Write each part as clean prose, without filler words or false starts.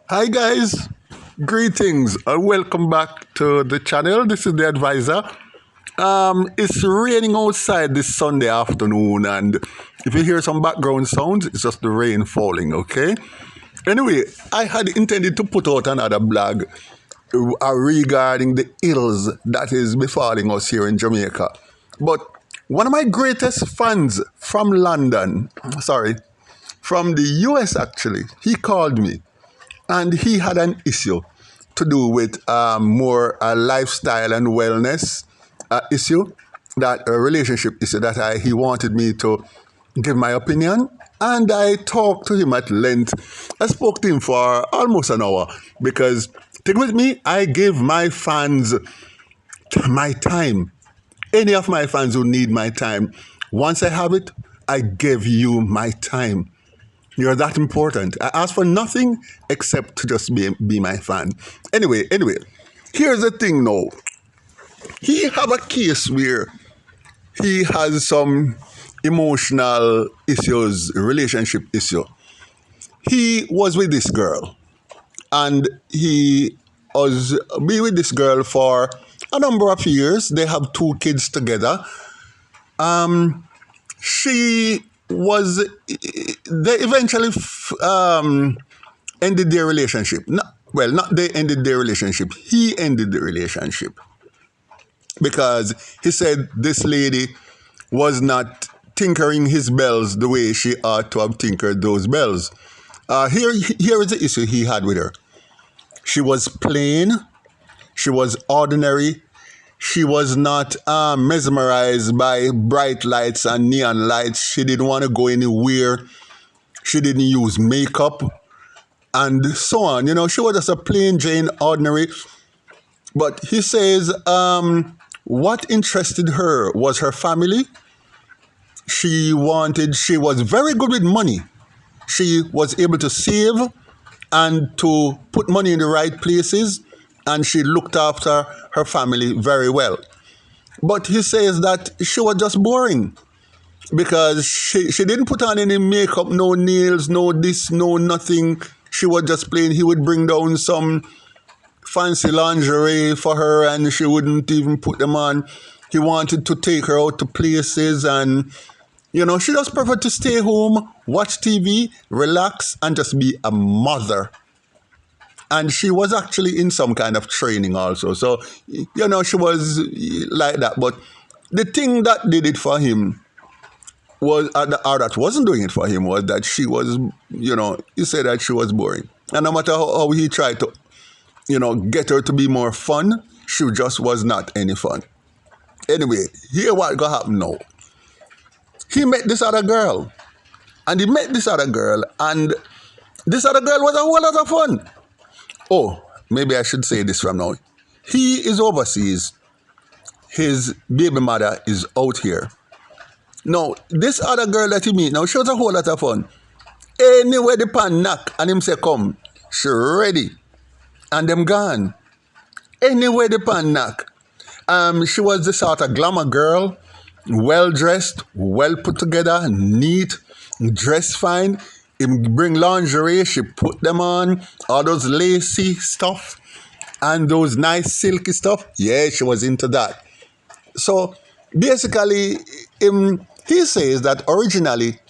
Hi guys, greetings and welcome back to the channel. This is the advisor. It's raining outside this Sunday afternoon, and if you hear some background sounds, it's just the rain falling. Okay. Anyway, I had intended to put out another blog regarding the ills that is befalling us here in Jamaica, but one of my greatest fans from London, from the US actually, he called me and he had an issue to do with more lifestyle and wellness issue, that a relationship issue that he wanted me to give my opinion. And I talked to him at length. I spoke to him for almost an hour because, take with me, I give my fans my time. Any of my fans who need my time, once I have it, I give you my time. You're that important. I ask for nothing except to just be my fan. Anyway, here's the thing now. He have a case where he has some emotional issues, relationship issue. He was with this girl, and he was be with this girl for a number of years. They have two kids together. She was they eventually ended their relationship. Not they ended their relationship. He ended the relationship because he said this lady was not tinkering his bells the way she ought to have tinkered those bells. Here is the issue he had with her. She was plain. She was ordinary. She was not mesmerized by bright lights and neon lights. She didn't want to go anywhere. She didn't use makeup and so on. She was just a plain Jane ordinary. But he says what interested her was her family. She was very good with money. She was able to save and to put money in the right places, and she looked after her family very well. But he says that she was just boring because she didn't put on any makeup, no nails, no this, no nothing. She was just plain. He would bring down some fancy lingerie for her and she wouldn't even put them on. He wanted to take her out to places, and she just preferred to stay home, watch TV, relax, and just be a mother. And she was actually in some kind of training also. So, she was like that. But the thing that did it for him was, or that wasn't doing it for him, was that she was, he said that she was boring. And no matter how he tried to, get her to be more fun, she just was not any fun. Anyway, here what got happen now. He met this other girl. And this other girl was a whole lot of fun. Oh, maybe I should say this from now. He is overseas. His baby mother is out here. Now, this other girl that he meet now, she was a whole lot of fun. Anywhere the pan knock and him say come, she ready. And them gone. Anywhere the pan knock. She was the sort of glamour girl, well dressed, well put together, neat, dressed fine. Him bring lingerie, she put them on, all those lacy stuff and those nice silky stuff. Yeah, she was into that. So basically, he says that originally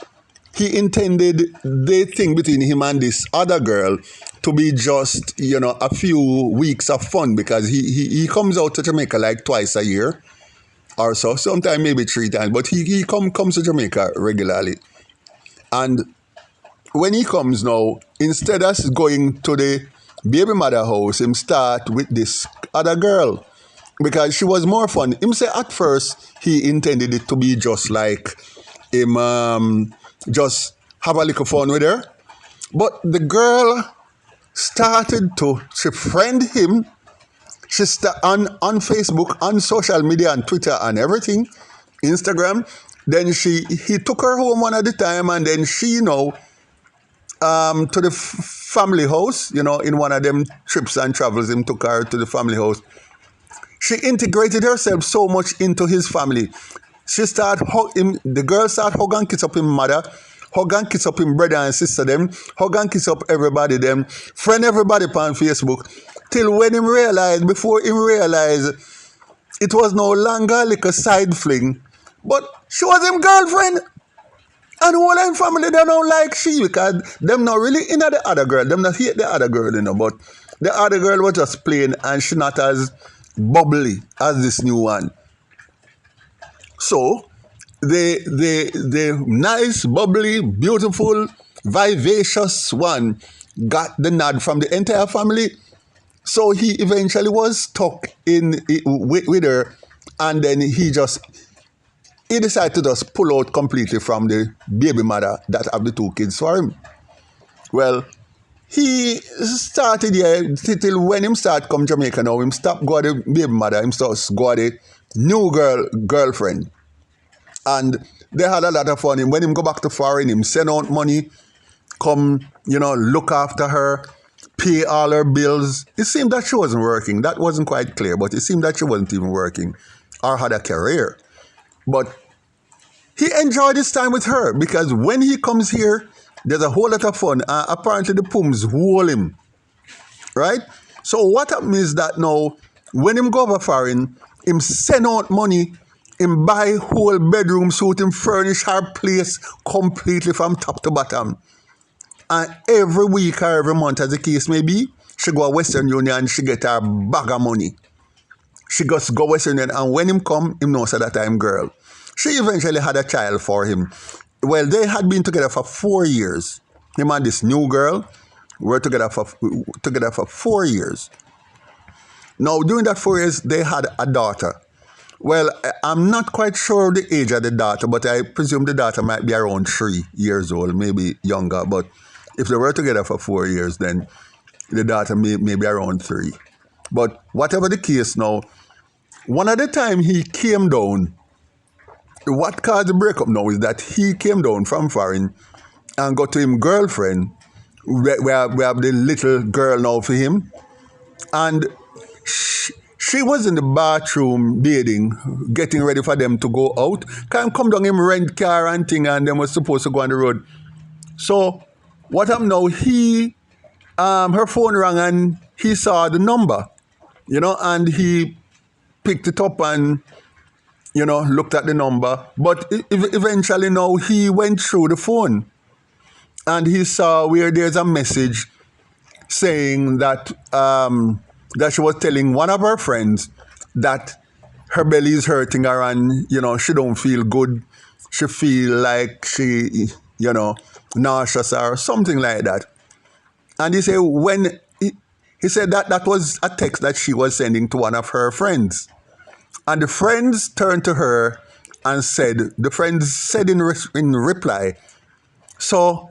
he intended the thing between him and this other girl to be just, a few weeks of fun, because he comes out to Jamaica like twice a year or so, sometimes maybe 3 times, but he comes to Jamaica regularly. And when he comes now, instead of going to the baby mother house, him start with this other girl because she was more fun. Him say at first he intended it to be just like him just have a little fun with her. But the girl started to friend him. She on Facebook, on social media, and Twitter and everything, Instagram. Then he took her home one at a time, and then she to the family house, in one of them trips and travels, him took her to the family house. She integrated herself so much into his family. The girl started hug and kiss up his mother, hug and kiss up him brother and sister them, hug and kiss up everybody them, friend everybody on Facebook, till when him realize, before him realize, it was no longer like a side fling, but she was him girlfriend. And all them family, they don't like she because them not really into the other girl. Them not hate the other girl, but the other girl was just plain and she not as bubbly as this new one. So, the nice, bubbly, beautiful, vivacious one got the nod from the entire family. So he eventually was stuck with her, and then he decided to just pull out completely from the baby mother that have the two kids for him. Well, he started till when him start come Jamaica now, him stop go the baby mother, him starts go the new girlfriend. And they had a lot of fun. When him go back to foreign, him send out money, come, look after her, pay all her bills. It seemed that she wasn't working. That wasn't quite clear, but it seemed that she wasn't even working or had a career. But he enjoyed his time with her because when he comes here, there's a whole lot of fun. Apparently the Pums hold him, right? So what happens is that now, when him go over foreign, him send out money, him buy whole bedroom suit, him furnish her place completely from top to bottom. And every week or every month, as the case may be, she go to Western Union and she get her bag of money. She just go Western Union, and when him come, him knows at that time girl. She eventually had a child for him. Well, they had been together for 4 years. Him and this new girl were together for 4 years. Now, during that 4 years, they had a daughter. Well, I'm not quite sure the age of the daughter, but I presume the daughter might be around 3 years old, maybe younger. But if they were together for 4 years, then the daughter may be around 3. But whatever the case now, one of the time he came down, what caused the breakup now is that he came down from foreign and got to him girlfriend. We have the little girl now for him. And she was in the bathroom bathing, getting ready for them to go out. Come down him rent car and thing, and them was supposed to go on the road. So what happened now, her phone rang and he saw the number, and he picked it up and, looked at the number. But eventually now he went through the phone and he saw where there's a message saying that that she was telling one of her friends that her belly is hurting her and, she don't feel good. She feel like she, nauseous or something like that. And he said he said that was a text that she was sending to one of her friends. And the friends turned to her and said in reply, so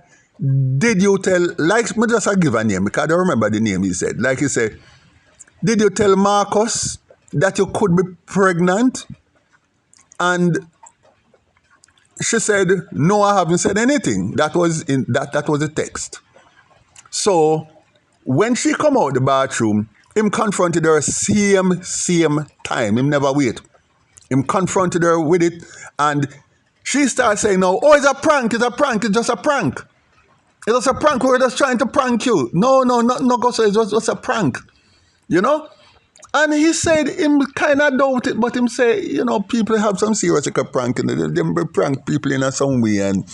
did you tell, like, me just give a name because I don't remember the name he said. Like he said, did you tell Marcus that you could be pregnant? And she said, no, I haven't said anything. That was the text. So when she come out the bathroom, him confronted her same time. Him never wait. Him confronted her with it, and she started saying, no, oh, it's a prank, it's just a prank. It's just a prank, we're just trying to prank you. No, go say it's just a prank. And he said him kind of doubt it, but him say, people have some serious prank in it. They prank people in some way, and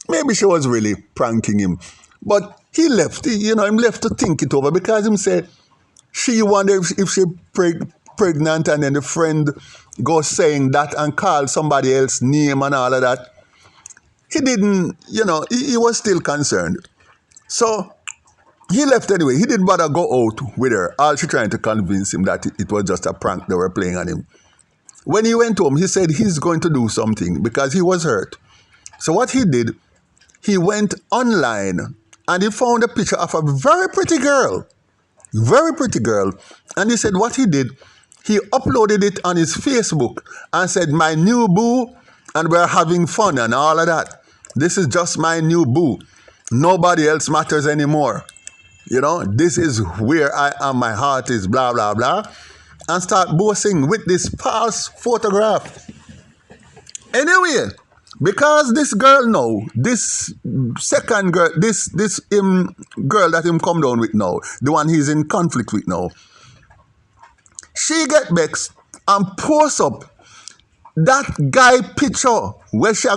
maybe she was really pranking him. But he left, him left to think it over because him said she wondered if she pregnant, and then the friend goes saying that and call somebody else's name and all of that. He didn't, he was still concerned. So he left anyway. He didn't bother go out with her. All she trying to convince him that it was just a prank they were playing on him. When he went home, he said he's going to do something because he was hurt. So what he did, he went online and he found a picture of a very pretty girl. And he said what he did, he uploaded it on his Facebook and said, my new boo, and we're having fun and all of that. This is just my new boo. Nobody else matters anymore. This is where I am, my heart is, blah, blah, blah. And start boasting with this false photograph. Anyway, Because this girl now, this second girl, this girl that him come down with now, the one he's in conflict with now, she get vexed and post up that guy picture where she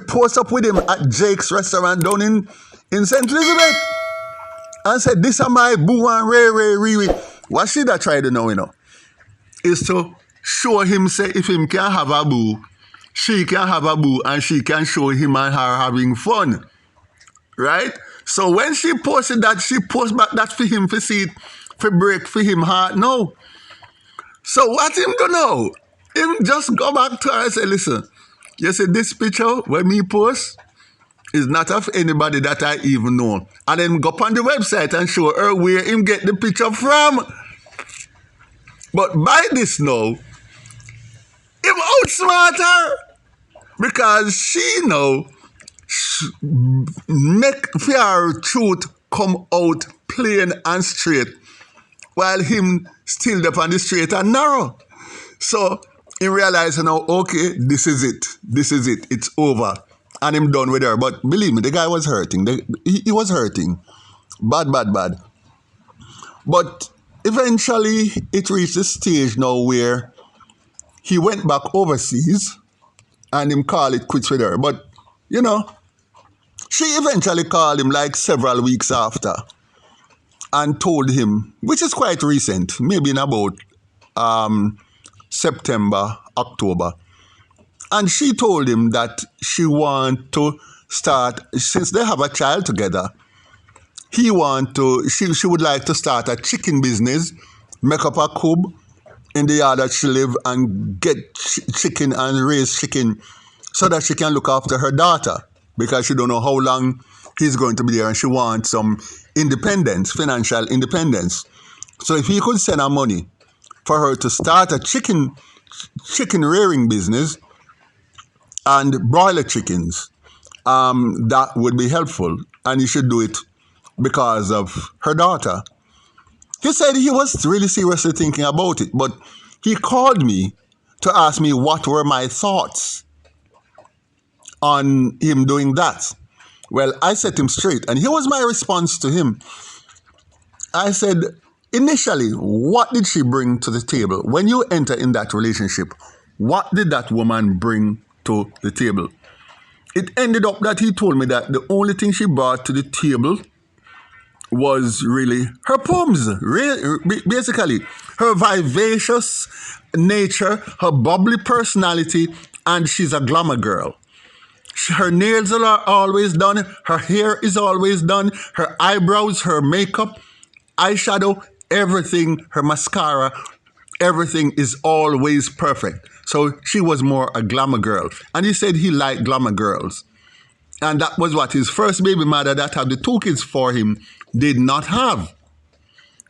post up with him at Jake's restaurant down in St. Elizabeth and said, "This are my boo and Ray. What she that try to know, is to show him say if him can have a boo, she can have a boo and she can show him and her having fun. Right? So when she posted that, she post back that for him for see it, for break for him heart. No. So what him do now? Him just go back to her and say, listen, you see this picture when me post is not of anybody that I even know. And then go up on the website and show her where him get the picture from. But by this now, him outsmart her. Because she now make her truth come out plain and straight while him still up on the straight and narrow. So he realized now, okay, this is it. It's over. And him done with her. But believe me, the guy was hurting. He was hurting. Bad. But eventually it reached a stage now where he went back overseas and him call it quits with her. But, she eventually called him like several weeks after and told him, which is quite recent, maybe in about September, October. And she told him that she want to start, since they have a child together, she would like to start a chicken business, make up a coop in the yard that she live and get chicken and raise chicken so that she can look after her daughter because she don't know how long he's going to be there and she wants some independence, financial independence. So if he could send her money for her to start a chicken rearing business and broiler chickens, that would be helpful. And he should do it because of her daughter. He said he was really seriously thinking about it, but he called me to ask me what were my thoughts on him doing that. Well, I set him straight, and here was my response to him. I said, initially, what did she bring to the table? When you enter in that relationship, what did that woman bring to the table? It ended up that he told me that the only thing she brought to the table was really her poems, basically her vivacious nature, her bubbly personality, and she's a glamour girl. Her nails are always done, her hair is always done, her eyebrows, her makeup, eyeshadow, everything, her mascara, everything is always perfect. So she was more a glamour girl. And he said he liked glamour girls. And that was what his first baby mother that had the 2 kids for him did not have.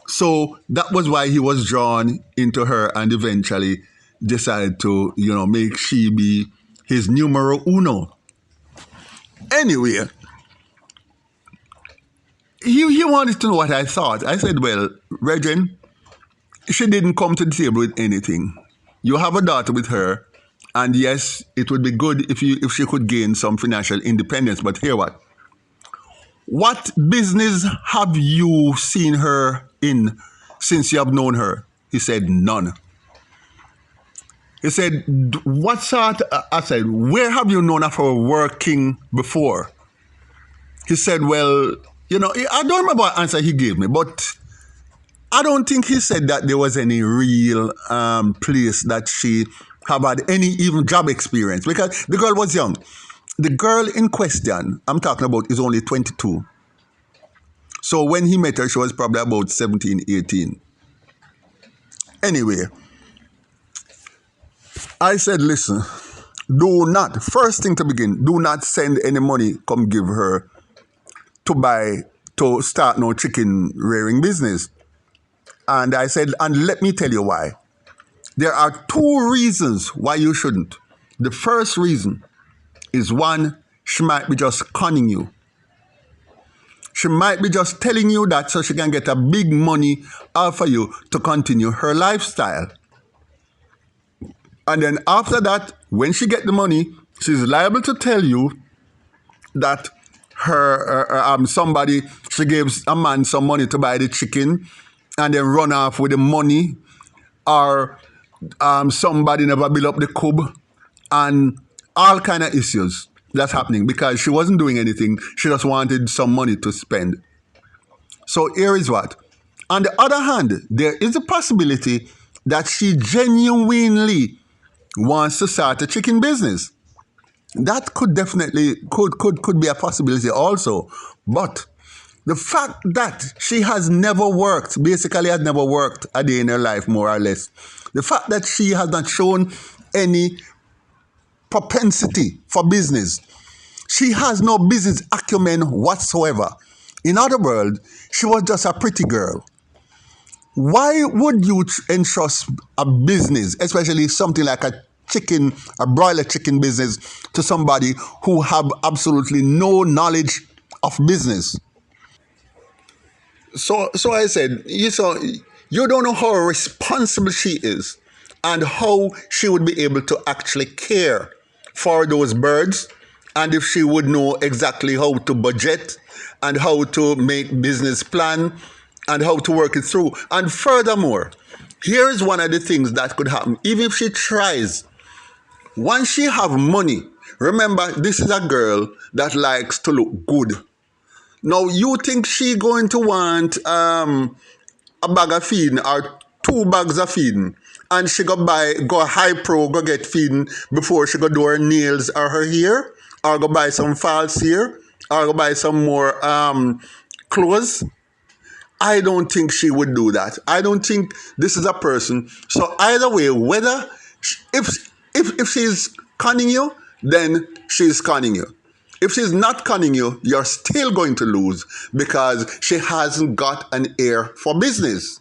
So that was why he was drawn into her and eventually decided to, make she be his numero uno. Anyway, he wanted to know what I thought. I said, well, Regin, she didn't come to the table with anything. You have a daughter with her, and yes, it would be good if she could gain some financial independence. But here what? What business have you seen her in since you have known her? He said, none. He said, what sort? I said, where have you known of her working before? He said, well, I don't remember what answer he gave me, but I don't think he said that there was any real place that she have had any even job experience because the girl was young. The girl in question I'm talking about is only 22. So when he met her, she was probably about 17, 18. Anyway, I said, listen, first thing to begin, do not send any money, come give her to start no chicken rearing business. And I said, and let me tell you why. There are 2 reasons why you shouldn't. The first reason is, 1, she might be just conning you. She might be just telling you that so she can get a big money out of you to continue her lifestyle. And then after that, when she get the money She's liable to tell you that somebody, she gives a man some money to buy the chicken and then run off with the money, or somebody never built up the cub, and all kind of issues that's happening because she wasn't doing anything. She just wanted some money to spend. So here is what. On the other hand, there is a possibility that she genuinely wants to start a chicken business. That could definitely could be a possibility also. But the fact that she has never worked, basically has never worked a day in her life, more or less. The fact that she has not shown any propensity for business. She has no business acumen whatsoever. In other words, she was just a pretty girl. Why would you entrust a business, especially something like a broiler chicken business, to somebody who have absolutely no knowledge of business? So I said, you don't know how responsible she is and how she would be able to actually care for those birds, and if she would know exactly how to budget and how to make business plan and how to work it through. And furthermore, here is one of the things that could happen. Even if she tries, once she have money, remember, this is a girl that likes to look good. Now, you think she going to want a bag of feeding or 2 bags of feeding, and she go high pro, go get feeding before she go do her nails or her hair, or go buy some false hair, or go buy some more clothes? I don't think she would do that. I don't think this is a person. So either way, whether if she's conning you, then she's conning you. If she's not conning you, you're still going to lose because she hasn't got an ear for business.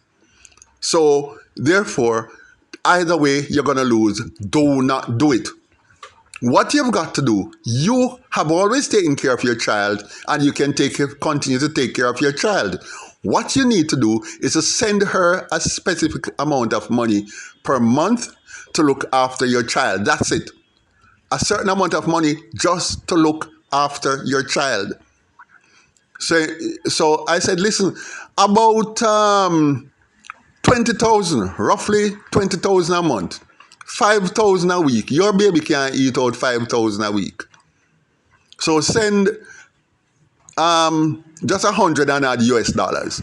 So therefore, either way, you're going to lose. Do not do it. What you've got to do, you have always taken care of your child, and you can continue to take care of your child. What you need to do is to send her a specific amount of money per month to look after your child. That's it. A certain amount of money just to look after your child. So I said, listen, about 20,000, roughly 20,000 a month, 5,000 a week. Your baby can't eat out 5,000 a week. So send just 100 and odd US dollars,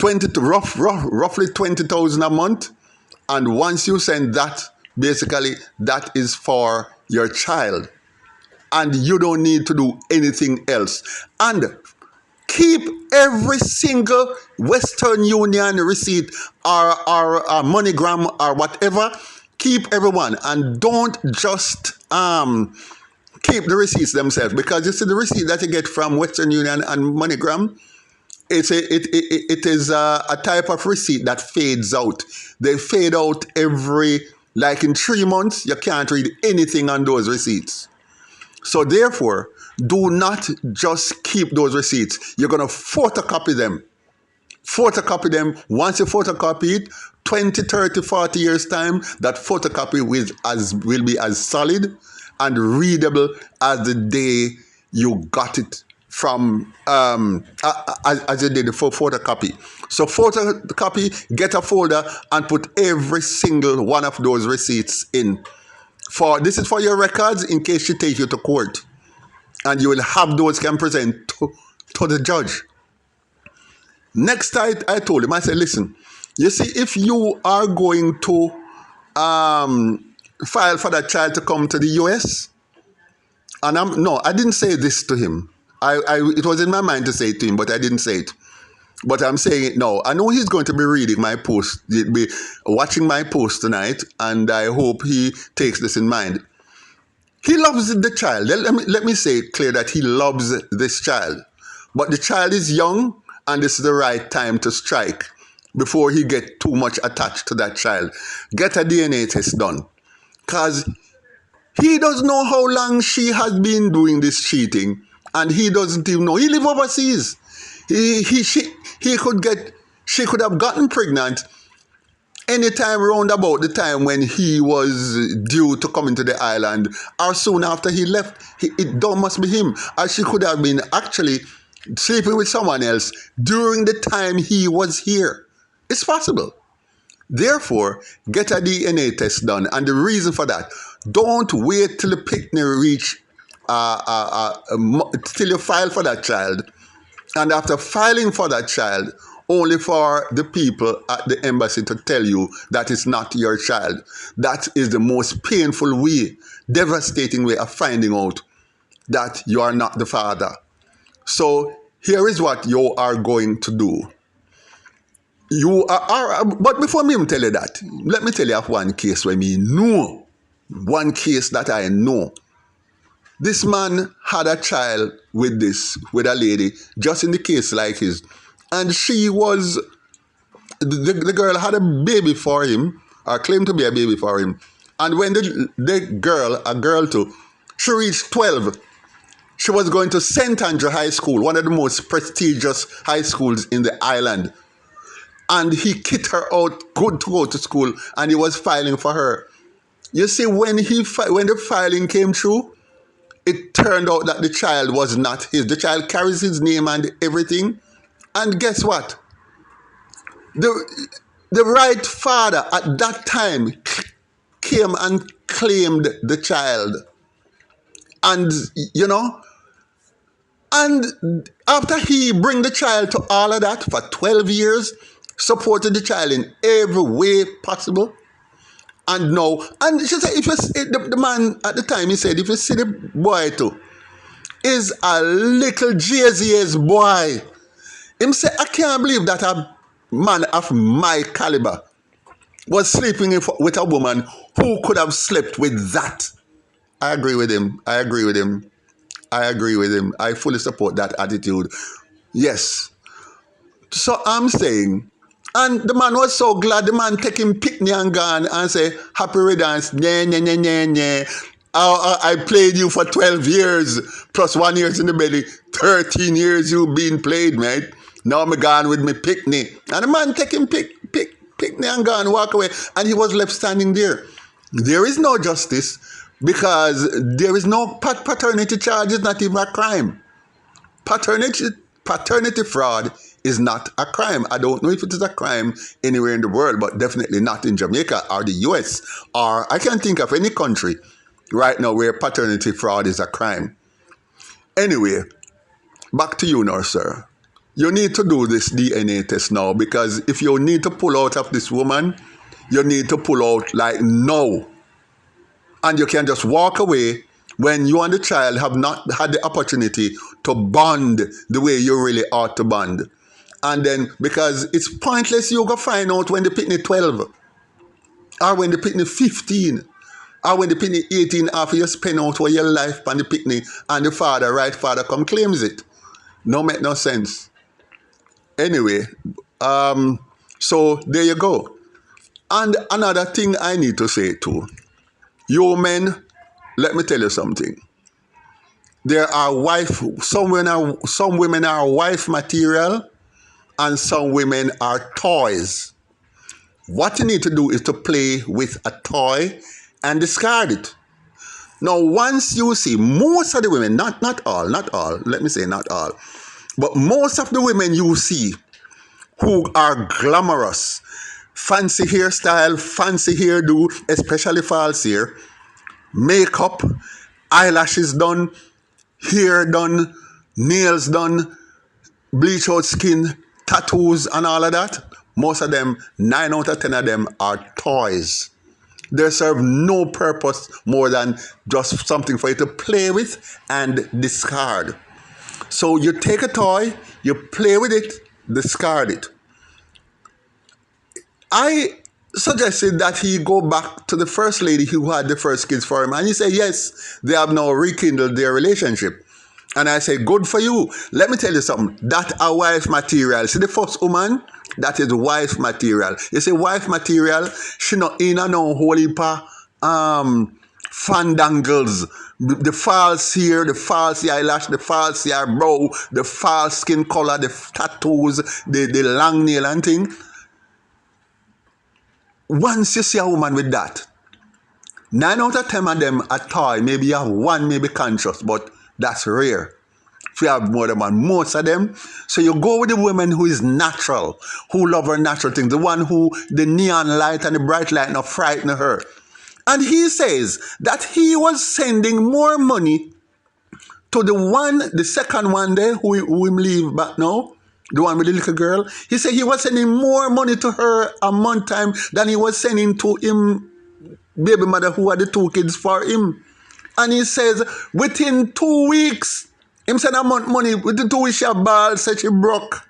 roughly 20,000 a month. And once you send that, basically that is for your child, and you don't need to do anything else. And keep every single Western Union receipt or MoneyGram or whatever. Keep everyone, and don't just keep the receipts themselves, because you see the receipt that you get from Western Union and MoneyGram, it is a type of receipt that fades out. They fade out like in 3 months. You can't read anything on those receipts. So therefore, do not just keep those receipts. You're going to photocopy them. Once you photocopy it, 20, 30, 40 years time, that photocopy will be as solid and readable as the day you got it from, as you did for photocopy. So photocopy, get a folder and put every single one of those receipts in. This is for your records in case she takes you to court. And you will have those can present to the judge. Next, I told him, I said, listen, you see, if you are going to file for that child to come to the US, and I didn't say this to him. It was in my mind to say it to him, but I didn't say it. But I'm saying it now. I know he's going to be reading my post, he'll be watching my post tonight, and I hope he takes this in mind. He loves the child. Let me say it clear that he loves this child. But the child is young, and this is the right time to strike before he gets too much attached to that child. Get a DNA test done. Because he doesn't know how long she has been doing this cheating, and he doesn't even know. He lives overseas. She could have gotten pregnant anytime round about the time when he was due to come into the island, or soon after he left, it don't must be him. Or she could have been actually sleeping with someone else during the time he was here. It's possible. Therefore, get a DNA test done. And the reason for that, don't wait till the picnic reach, till you file for that child. And after filing for that child, only for the people at the embassy to tell you that it's not your child. That is the most painful way, devastating way of finding out that you are not the father. So here is what you are going to do. But before me tell you that, let me tell you of one case where me know. One case that I know. This man had a child with a lady, just in the case like his. And she was, the girl had a baby for him, or claimed to be a baby for him. And when the girl, a girl too, she reached 12, she was going to St. Andrew High School, one of the most prestigious high schools in the island. And he kicked her out, good to go to school, and he was filing for her. You see, when the filing came through, it turned out that the child was not his. The child carries his name and everything. And guess what? The right father at that time came and claimed the child. And, and after he bring the child to all of that for 12 years, supported the child in every way possible. And no, and she said, the man at the time, he said, if you see the boy too, is a little JZ's boy. Him say, I can't believe that a man of my caliber was sleeping with a woman who could have slept with that. I agree with him. I fully support that attitude. Yes. So I'm saying, and the man was so glad. The man take him picnic and gone and say, happy riddance, nye. I played you for 12 years, plus 1 year in the belly. 13 years you been played, mate. Now I'm gone with me picnic. And the man take him picnic and gone, walk away. And he was left standing there. There is no justice because there is no paternity charge. It's not even a crime. Paternity fraud is not a crime. I don't know if it is a crime anywhere in the world, but definitely not in Jamaica or the US, or I can't think of any country right now where paternity fraud is a crime. Anyway, back to you now, sir. You need to do this DNA test now, because if you need to pull out of this woman, you need to pull out like now. And you can just walk away when you and the child have not had the opportunity to bond the way you really ought to bond. And then, because it's pointless you go find out when the picnic 12, or when the picnic 15, or when the picnic 18 after you spend out all your life on the picnic and the right father come claims it. No make no sense. Anyway, so there you go. And another thing I need to say too, you men, let me tell you something. There are some women are wife material, and some women are toys. What you need to do is to play with a toy and discard it. Now, once you see most of the women, not all, let me say not all, but most of the women you see who are glamorous, fancy hairstyle, fancy hairdo, especially false hair, makeup, eyelashes done, hair done, nails done, bleach out skin, tattoos and all of that, most of them, 9 out of 10 of them are toys. They serve no purpose more than just something for you to play with and discard. So you take a toy, you play with it, discard it. I suggested that he go back to the first lady who had the first kids for him, and he said yes, they have now rekindled their relationship. And I said, good for you. Let me tell you something. That a wife material. See the first woman? That is wife material. You see, wife material, she not in a no whole heap fandangles. The false hair, the false eyelash, the false eyebrow, the false skin color, the tattoos, the long nail and thing. once you see a woman with that, 9 out of 10 of them are toy. Maybe you have one, maybe conscious, but that's rare. If you have more than one, most of them. So you go with the woman who is natural, who love her natural things, the one who the neon light and the bright light not frighten her. And he says that he was sending more money to the second one there, who him leave back now, the one with the little girl. He said he was sending more money to her a month time than he was sending to him, baby mother who had the 2 kids for him. And he says within 2 weeks, him send a month money, within 2 weeks she a ball, said she broke.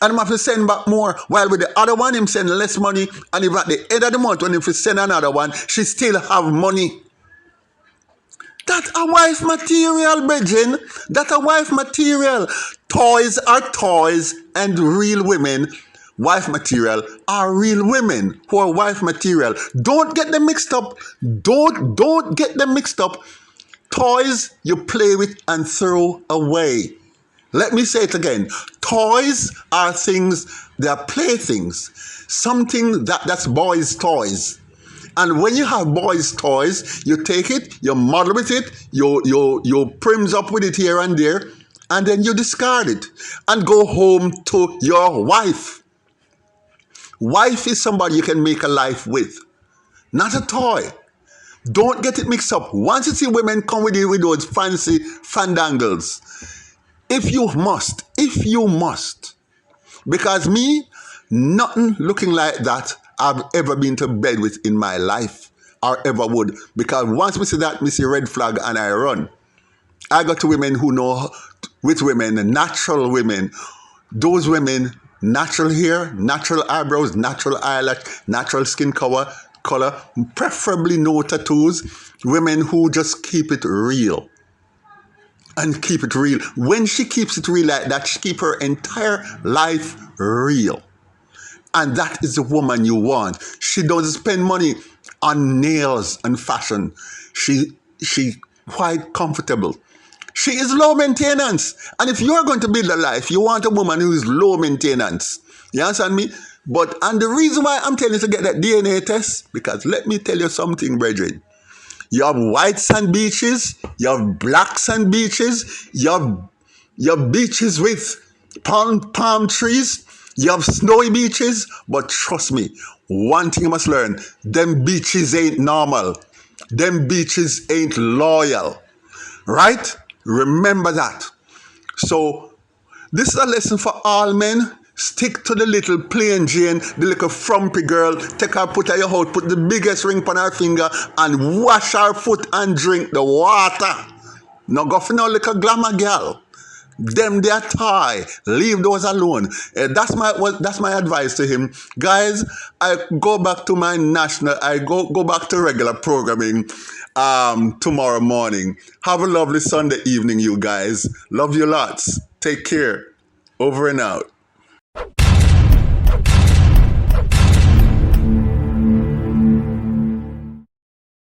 And him have to send back more. While with the other one, him send less money. And even at the end of the month, when if he send another one, she still have money. That a wife material, brethren. That a wife material. Toys are toys, and real women, wife material, are real women who are wife material. Don't get them mixed up. Don't get them mixed up. Toys you play with and throw away. Let me say it again. Toys are things, they are playthings. Something that's boys' toys. And when you have boys' toys, you take it, you model with it, you prims up with it here and there, and then you discard it and go home to your wife. Wife is somebody you can make a life with, not a toy. Don't get it mixed up. Once you see women come with you with those fancy fandangles, if you must, because me, nothing looking like that I've ever been to bed with in my life, or ever would. Because once we see that, we see red flag and I run. I got to women who know, with women, natural women, those women, natural hair, natural eyebrows, natural eyelash, natural skin color, preferably no tattoos, women who just keep it real. And keep it real. When she keeps it real like that, she keeps her entire life real. And that is the woman you want. She doesn't spend money on nails and fashion. She quite comfortable. She is low maintenance. And if you're going to build a life, you want a woman who is low maintenance. You understand me? And the reason why I'm telling you to get that DNA test, because let me tell you something, brethren. You have white sand beaches, you have black sand beaches, you have beaches with palm trees, you have snowy beaches, but trust me, one thing you must learn, them beaches ain't normal. Them beaches ain't loyal. Right? Remember that. So, this is a lesson for all men. Stick to the little plain Jane, the little frumpy girl. Take her, put her your house, put the biggest ring on her finger, and wash her foot and drink the water. No go for no little glamour girl. Them they are toy. Leave those alone. That's my advice to him. Guys, I go back to my I go back to regular programming tomorrow morning. Have a lovely Sunday evening, you guys. Love you lots. Take care. Over and out.